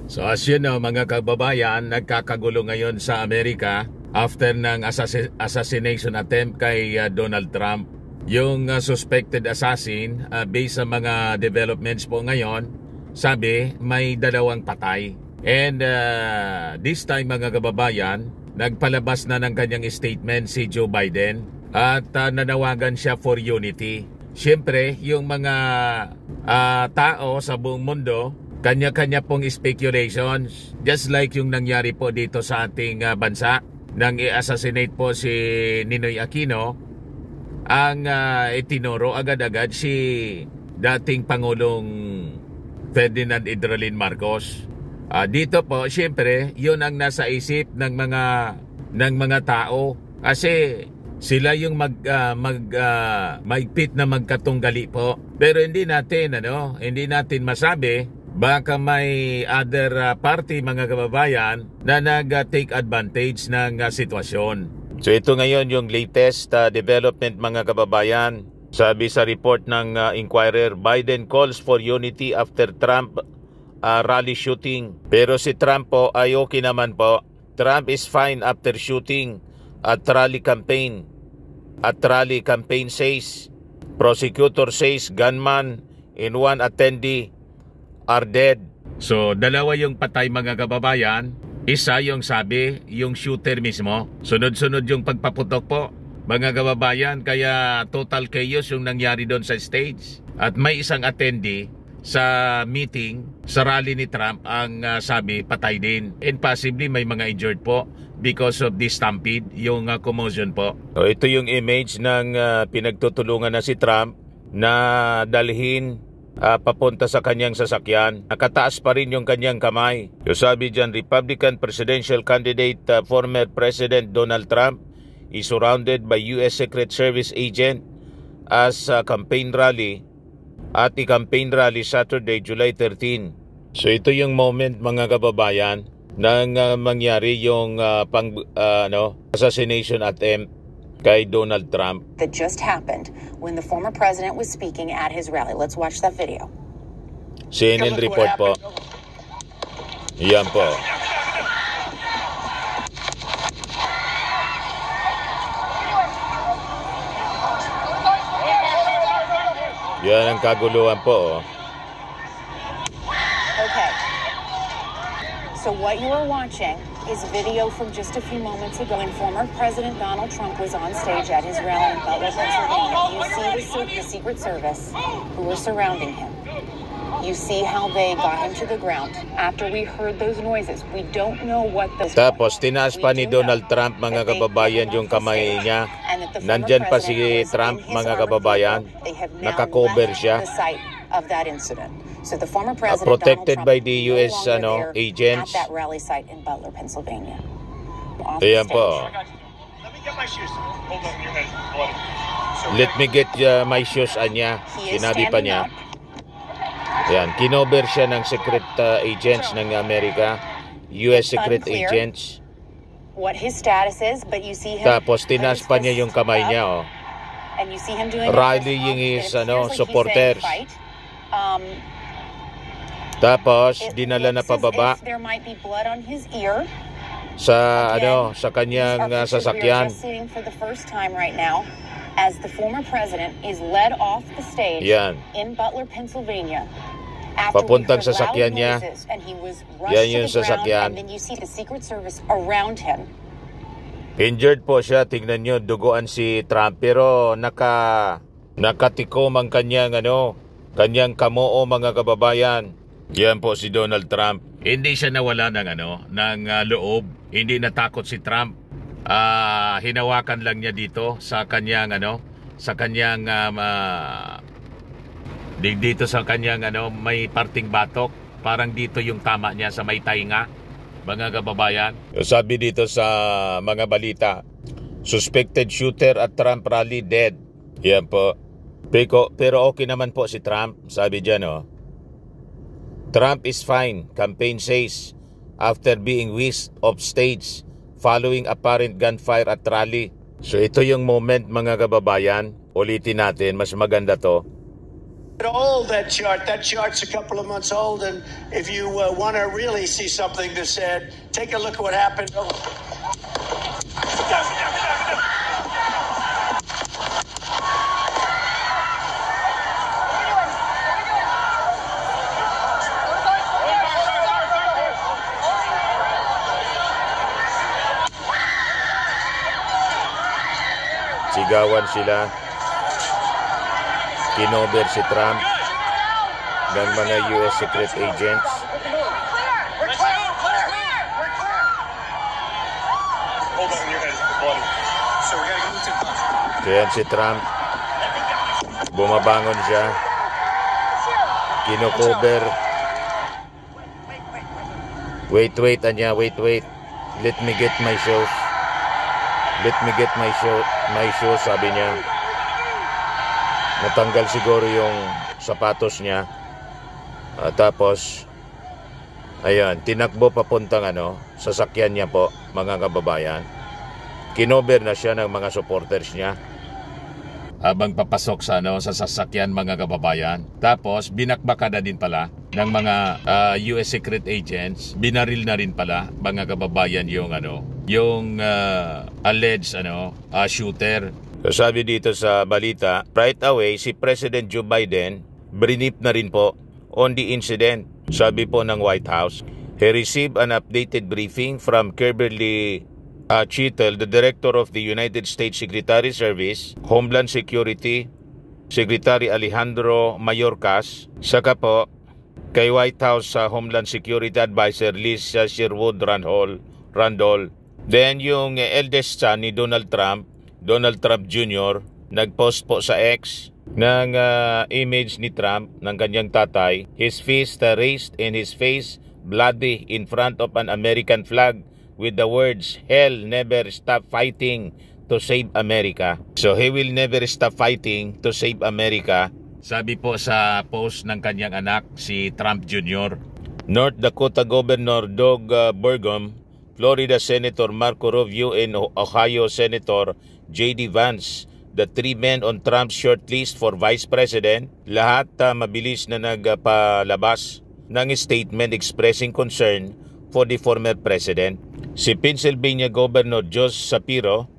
So as you know mga kababayan, nagkakagulo ngayon sa Amerika after ng assassination attempt kay Donald Trump. Yung suspected assassin, based sa mga developments po ngayon, sabi may 2 patay. And this time mga kababayan, nagpalabas na ng kanyang statement si Joe Biden at nanawagan siya for unity. Siyempre, yung mga tao sa buong mundo, kanya-kanya pong speculations, just like yung nangyari po dito sa ating bansa nang i-assassinate po si Ninoy Aquino. Ang itinuro agad-agad si dating Pangulong Ferdinand Idrolin Marcos. Dito po siyempre yun ang nasa isip ng mga tao, kasi sila yung maigpit na magkatunggali po. Pero hindi natin masabi, baka may other party mga kababayan na nag-take advantage ng sitwasyon. So ito ngayon yung latest development mga kababayan. Sabi sa report ng Inquirer, Biden calls for unity after Trump rally shooting. Pero si Trump po ay okay naman po. Trump is fine after shooting at rally campaign. At rally campaign says, prosecutor says gunman and one attendee are dead. So, 2 yung patay mga kababayan. Isa yung sabi, yung shooter mismo. Sunod-sunod yung pagpaputok po mga kababayan. Kaya total chaos yung nangyari doon sa stage. At may isang attendee sa meeting, sa rally ni Trump, ang sabi patay din. And possibly may mga injured po because of this stampede, yung commotion po. So, ito yung image ng pinagtutulungan na si Trump na dalhin papunta sa kanyang sasakyan. Nakataas pa rin yung kanyang kamay. So sabi dyan, Republican presidential candidate former President Donald Trump is surrounded by U.S. Secret Service agent as campaign rally at i-campaign rally Saturday, July 13. So ito yung moment mga kababayan nang mangyari yung assassination attempt kay Donald Trump. That just happened when the former president was speaking at his rally. Let's watch that video. CNN report po. Yan po. Yan ang kaguluhan po. Okay. So what you are watching is video from just a few moments ago when former President Donald Trump was on stage at his rally in Butler, Pennsylvania. You see the Secret Service who were surrounding him. You see how they got him to the ground. After we heard those noises, we don't know what those. Tapos tinaas pa ni Donald Trump mga kababayan yung kamay niya. Nandyan pa si Trump mga kababayan. Nakakover siya. Of that incident. So the former president protected by the US agents at that rally site in Butler, Pennsylvania. Ayan po. Let me get my shoes anya. Sinabi pa niya. Ayan, kinover siya ng secret agents ng Amerika, US secret agents. What his status is, but you see him. Tapos tinaas pa niya yung kamay niya, And you see him doing rallying his supporters. Tapos dinala na pababa sa kanyang sasakyan. For the first time right now, as the former president is led off the stage in Butler, Pennsylvania. Papuntang sasakyan niya. Yan yung sasakyan. And then you see the Secret Service around him. Injured po siya, tingnan nyo, duguan si Trump, pero nakatikom ang kanyang kamoo mga kababayan. Yan po si Donald Trump. Hindi siya nawala ng loob. Hindi natakot si Trump. Hinawakan lang niya dito sa kanyang may parting batok. Parang dito yung tama niya sa may tainga, mga kababayan. Sabi dito sa mga balita, suspected shooter at Trump rally dead. Yan po. Pero okay naman po si Trump, sabi dyan Trump is fine, campaign says, after being whisked off stage following apparent gunfire at rally. So ito yung moment mga kababayan, ulitin natin, mas maganda to. Old, that chart. That chart's a couple of months old, and if you want to really see something that's said, take a look at what happened. Sigawan sila. Kinover si Trump ng mga US secret agents. Kaya si Trump, bumabangon siya. Kino-cover. Wait, anya, wait. Let me get my shoes. Let me get my shoes, sabi niya. Natanggal siguro yung sapatos niya. Tapos, ayan, tinakbo papuntang sasakyan niya po, mga kababayan. Kinover na siya ng mga supporters niya. Habang papasok sa sasakyan, mga kababayan. Tapos, binakbaka na din pala ng mga US secret agents. Binaril na rin pala, mga kababayan, yung alleged shooter. So, sabi dito sa balita, right away, si President Joe Biden brief na rin po on the incident. Sabi po ng White House, he received an updated briefing from Kimberly Chittle, the Director of the United States Secretary Service, Homeland Security, Secretary Alejandro Mayorkas, saka po kay White House Homeland Security Advisor Lisa Sherwood Randall. Then yung eldest son ni Donald Trump Jr., nagpost po sa X ng image ni Trump ng kanyang tatay, his fist raised and his face bloody in front of an American flag with the words, "Hell never stop fighting to save America." So he will never stop fighting to save America. Sabi po sa post ng kanyang anak, si Trump Jr. North Dakota Governor Doug Burgum, Florida Senator Marco Rubio, and Ohio Senator J.D. Vance, the three men on Trump's shortlist for Vice President, lahat mabilis na nagpalabas ng statement expressing concern for the former president. Si Pennsylvania Governor Josh Shapiro,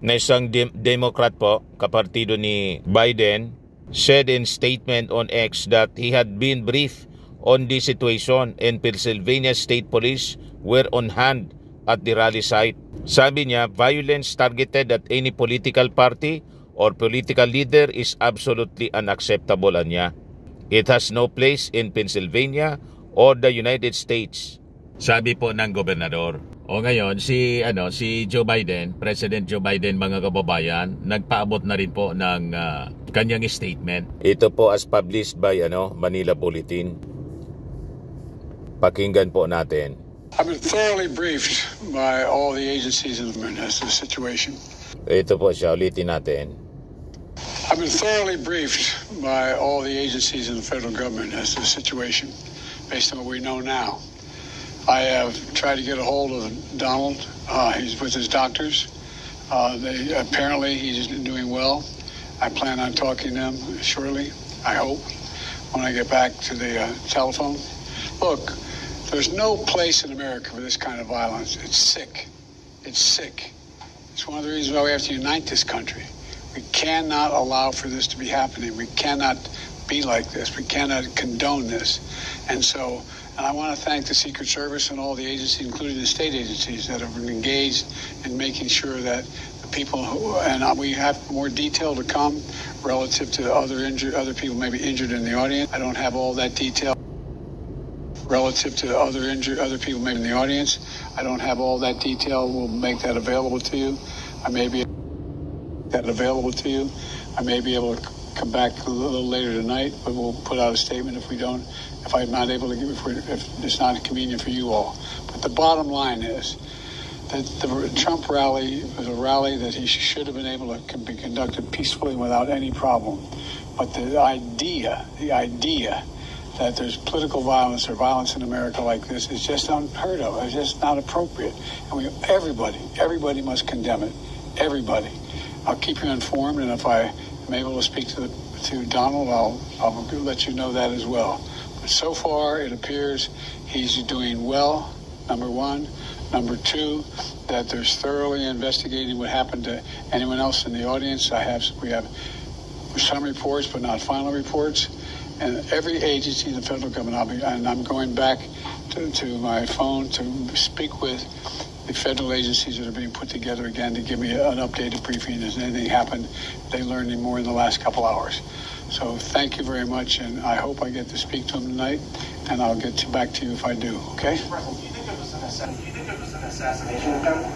na isang Democrat po, kapartido ni Biden, said in statement on X that he had been briefed on the situation and Pennsylvania State Police were on hand at the rally site. Sabi niya, violence targeted at any political party or political leader is absolutely unacceptable niya. It has no place in Pennsylvania or the United States. Sabi po ng gobernador. O ngayon, si Joe Biden, President Joe Biden, mga kababayan, nagpaabot na rin po ng kanyang statement. Ito po as published by Manila Bulletin. Pakinggan po natin. I've been thoroughly briefed by all the agencies in the government as to the situation. Ito po siya, ulitin natin. I've been thoroughly briefed by all the agencies in the federal government as to the situation, based on what we know now. I have tried to get a hold of Donald. He's with his doctors. Apparently he's doing well. I plan on talking to him shortly, I hope, when I get back to the telephone. Look, there's no place in America for this kind of violence. It's sick. It's sick. It's one of the reasons why we have to unite this country. We cannot allow for this to be happening. We cannot be like this. We cannot condone this. And I want to thank the Secret Service and all the agencies, including the state agencies, that have been engaged in making sure that the people we have more detail to come relative to other people maybe injured in the audience. I don't have all that detail. Relative to other people maybe in the audience. I don't have all that detail. We'll make that available to you. I may be able to come back a little later tonight, but we'll put out a statement if I'm not able to if it's not convenient for you all. But the bottom line is that the Trump rally was a rally that he should have been able to be conducted peacefully without any problem. But the idea that there's political violence or violence in America like this is just unheard of. It's just not appropriate. And everybody must condemn it. Everybody. I'll keep you informed, and if I'm able to speak to Donald, I'll let you know that as well. But so far, it appears he's doing well, number one. Number two, that there's thoroughly investigating what happened to anyone else in the audience. We have some reports, but not final reports. And every agency in the federal government, I'm going back to my phone to speak with the federal agencies that are being put together again to give me an updated briefing. Has anything happened? They learned any more in the last couple hours. So thank you very much, and I hope I get to speak to him tonight, and I'll get back to you if I do, okay? Do you think it was an assassination attempt?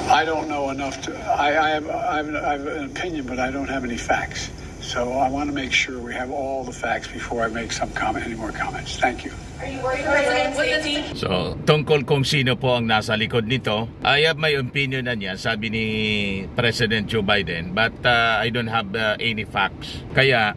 I don't know enough to. I have an opinion, but I don't have any facts. So I want to make sure we have all the facts before I make any more comments. Thank you. Are you worried about President safety? So, tungkol kung sino po ang nasa likod nito, I have my opinion na niya, sabi ni President Joe Biden, but I don't have any facts. Kaya,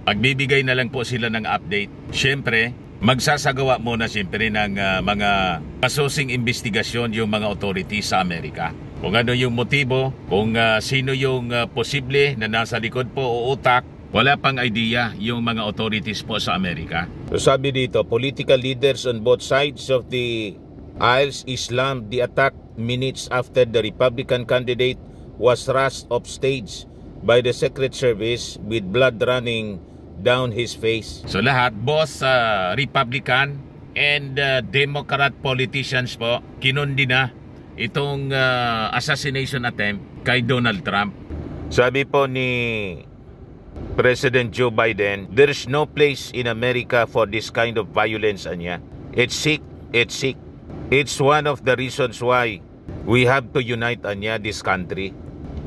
magbibigay na lang po sila ng update. Siyempre, magsasagawa muna siyempre ng mga pasusing investigasyon yung mga authorities sa Amerika. Kung ano yung motibo, kung sino yung posible na nasa likod po o utak, wala pang idea yung mga authorities po sa Amerika. So sabi dito, political leaders on both sides of the aisles slammed the attack minutes after the Republican candidate was rushed off stage by the Secret Service with blood running down his face. So lahat, both Republican and Democrat politicians po, kinundi na itong assassination attempt kay Donald Trump. Sabi po ni President Joe Biden, there's no place in America for this kind of violence, anya. It's sick, it's sick. It's one of the reasons why we have to unite, anya, this country.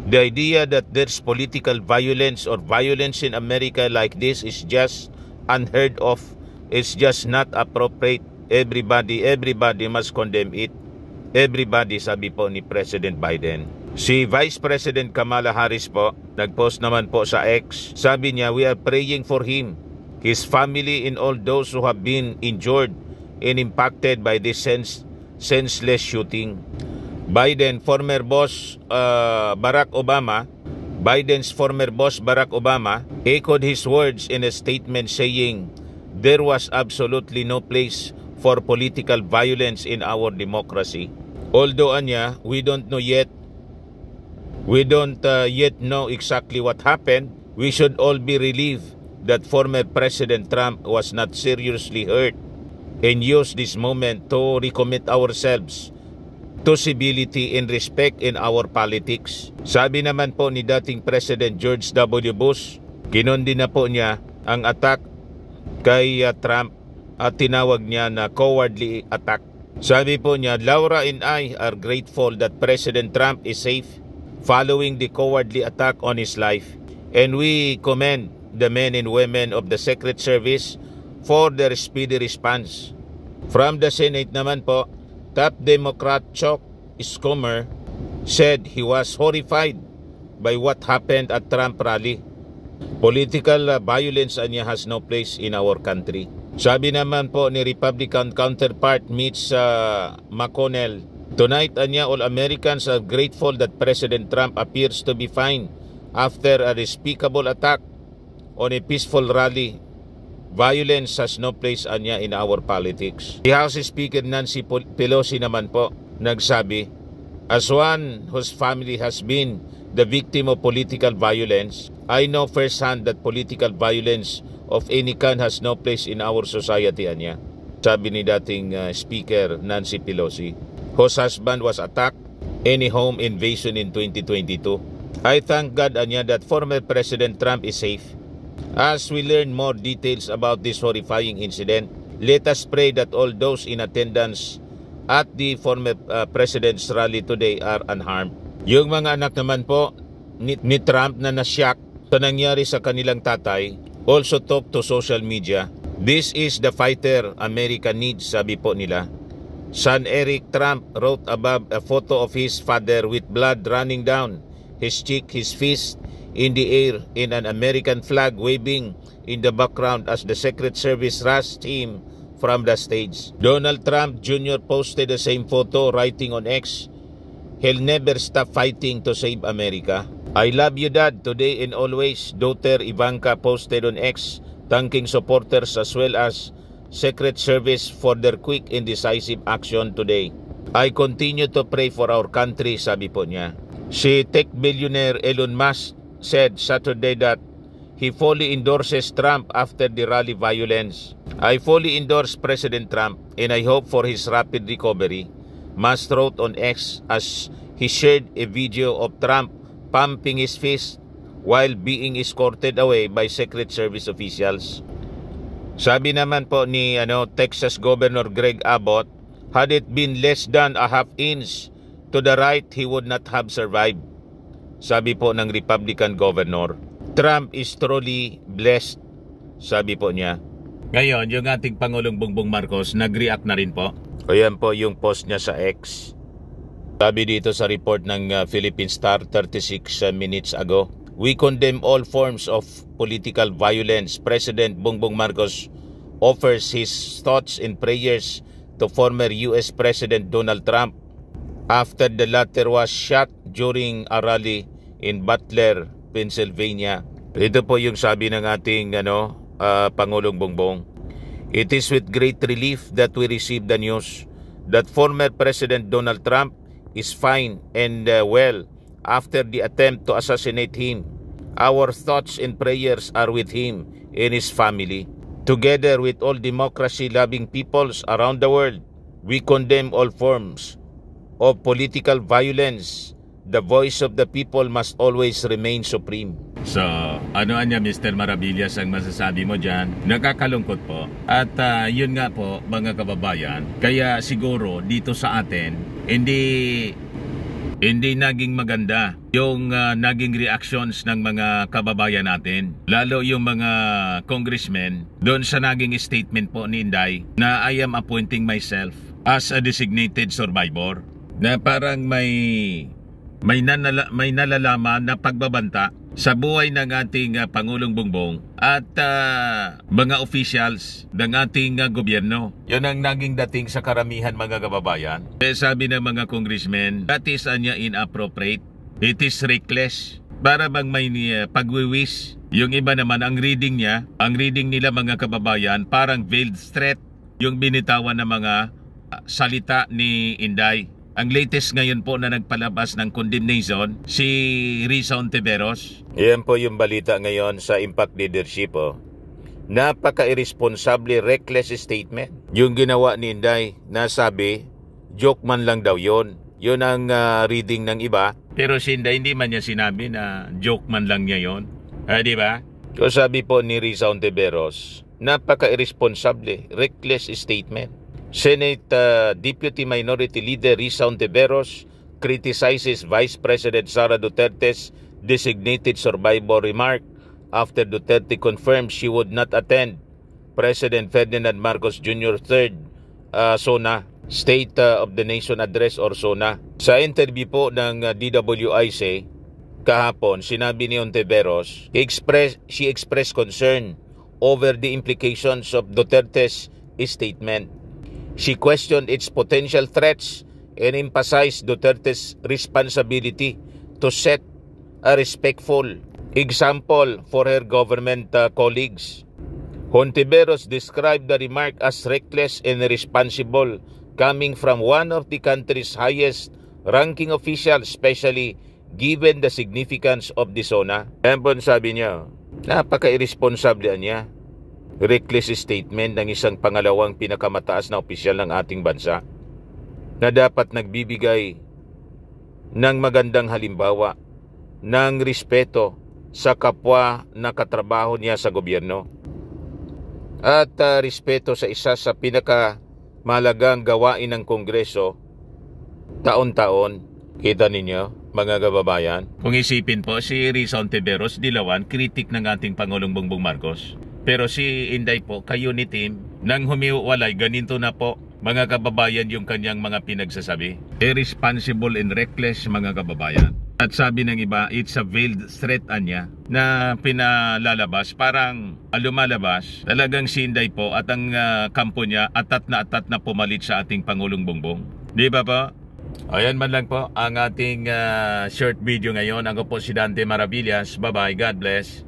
The idea that there's political violence or violence in America like this is just unheard of. It's just not appropriate. Everybody must condemn it. Everybody, sabi po ni President Biden. Si Vice President Kamala Harris po, nagpost naman po sa X. Sabi niya, we are praying for him, his family, and all those who have been injured and impacted by this senseless shooting. Biden's former boss Barack Obama echoed his words in a statement saying, there was absolutely no place for political violence in our democracy. Although anya, we don't yet know exactly what happened, we should all be relieved that former President Trump was not seriously hurt and use this moment to recommit ourselves to civility and respect in our politics. Sabi naman po ni dating President George W. Bush, kinundi na po niya ang attack kay Trump at tinawag niya na cowardly attack. Sabi po niya, Laura and I are grateful that President Trump is safe following the cowardly attack on his life, and we commend the men and women of the Secret Service for their speedy response. From the Senate naman po, top Democrat Chuck Schumer said he was horrified by what happened at Trump rally. Political violence anya has no place in our country. Sabi naman po ni Republican counterpart Mitch McConnell, tonight anya all Americans are grateful that President Trump appears to be fine after a despicable attack on a peaceful rally. Violence has no place anya in our politics. The House Speaker Nancy Pelosi naman po nagsabi, as one whose family has been the victim of political violence, I know firsthand that political violence of any kind has no place in our society, anya. Sabi ni dating Speaker Nancy Pelosi, whose husband was attacked in a home invasion in 2022. I thank God, anya, that former President Trump is safe. As we learn more details about this horrifying incident, let us pray that all those in attendance at the former President's rally today are unharmed. Yung mga anak naman po ni Trump na nasyak sa nangyari sa kanilang tatay also talk to social media. This is the fighter America needs, sabi po nila. Son Eric Trump wrote above a photo of his father with blood running down his cheek, his fist in the air, in an American flag waving in the background as the Secret Service rushed him from the stage. Donald Trump Jr. posted the same photo, writing on X, he'll never stop fighting to save America. I love you, Dad, today and always, daughter Ivanka posted on X, thanking supporters as well as Secret Service for their quick and decisive action today. I continue to pray for our country, sabi po niya. Si tech billionaire Elon Musk said Saturday that he fully endorses Trump after the rally violence. I fully endorse President Trump and I hope for his rapid recovery, Musk wrote on X as he shared a video of Trump pumping his fist while being escorted away by Secret Service officials. Sabi naman po ni Texas Governor Greg Abbott, had it been less than a half inch to the right, he would not have survived. Sabi po ng Republican Governor. Trump is truly blessed, sabi po niya. Ngayon, yung ating Pangulong Bongbong Marcos, nag-react na rin po. Ayan po yung post niya sa X. Sabi dito sa report ng Philippine Star 36 minutes ago, we condemn all forms of political violence. President Bongbong Marcos offers his thoughts and prayers to former U.S. President Donald Trump after the latter was shot during a rally in Butler, Pennsylvania. Ito po yung sabi ng ating Pangulong Bongbong. It is with great relief that we receive the news that former President Donald Trump is fine and well after the attempt to assassinate him. Our thoughts and prayers are with him and his family. Together with all democracy-loving peoples around the world, we condemn all forms of political violence. The voice of the people must always remain supreme. So, ano niya Mr. Maravillas ang masasabi mo dyan? Nakakalungkot po. At yun nga po mga kababayan, kaya siguro dito sa atin, hindi naging maganda yung naging reactions ng mga kababayan natin. Lalo yung mga congressmen doon sa naging statement po ni Inday na I am appointing myself as a designated survivor. Na parang may nalalaman na pagbabanta sa buhay ng ating Pangulong Bongbong at mga officials ng ating gobyerno. Yun ang naging dating sa karamihan mga kababayan. Sabi ng mga congressmen, that is inappropriate. It is reckless. Para bang may pagwiwis. Yung iba naman, ang reading nila mga kababayan, parang veiled threat yung binitawan ng mga salita ni Inday. Ang latest ngayon po na nagpalabas ng condemnation, si Risa Ontiveros. Yan po yung balita ngayon sa Impact Leadership. Napaka-irresponsable, reckless statement. Yung ginawa ni Inday na sabi, joke man lang daw yun. Yun ang reading ng iba. Pero si Inday, hindi man niya sinabi na joke man lang niya yun. Di ba? So sabi po ni Risa Ontiveros, napaka-irresponsable, reckless statement. Senate Deputy Minority Leader Risa Ontiveros criticizes Vice President Sara Duterte's designated survivor remark after Duterte confirmed she would not attend President Ferdinand Marcos Jr. 3rd SONA, State of the Nation Address or SONA. Sa interview po ng DWIC kahapon, sinabi ni Ontiveros, she expressed concern over the implications of Duterte's statement. She questioned its potential threats and emphasized Duterte's responsibility to set a respectful example for her government colleagues. Ontiveros described the remark as reckless and irresponsible coming from one of the country's highest ranking officials, especially given the significance of the SONA. Yan po sabi niya, napaka-irresponsable niya. Reckless statement ng isang pangalawang pinakamataas na opisyal ng ating bansa na dapat nagbibigay ng magandang halimbawa ng respeto sa kapwa na katrabaho niya sa gobyerno at respeto sa isa sa pinakamahalagang gawain ng Kongreso taon-taon. Kita ninyo mga kababayan? Kung isipin po, si Risa Ontiveros, dilawan, kritik ng ating Pangulong Bongbong Marcos. Pero si Inday po, ka-unit team, nang humiwalay, ganito na po, mga kababayan, yung kanyang mga pinagsasabi. Irresponsible and reckless, mga kababayan. At sabi ng iba, it's a veiled threat niya na pinalalabas. Parang lumalabas, talagang si Inday po at ang kampo niya atat na pumalit sa ating Pangulong Bongbong. Di ba po? Ayan man lang po ang ating short video ngayon. Ako po si Dante Maravillas. Bye-bye. God bless.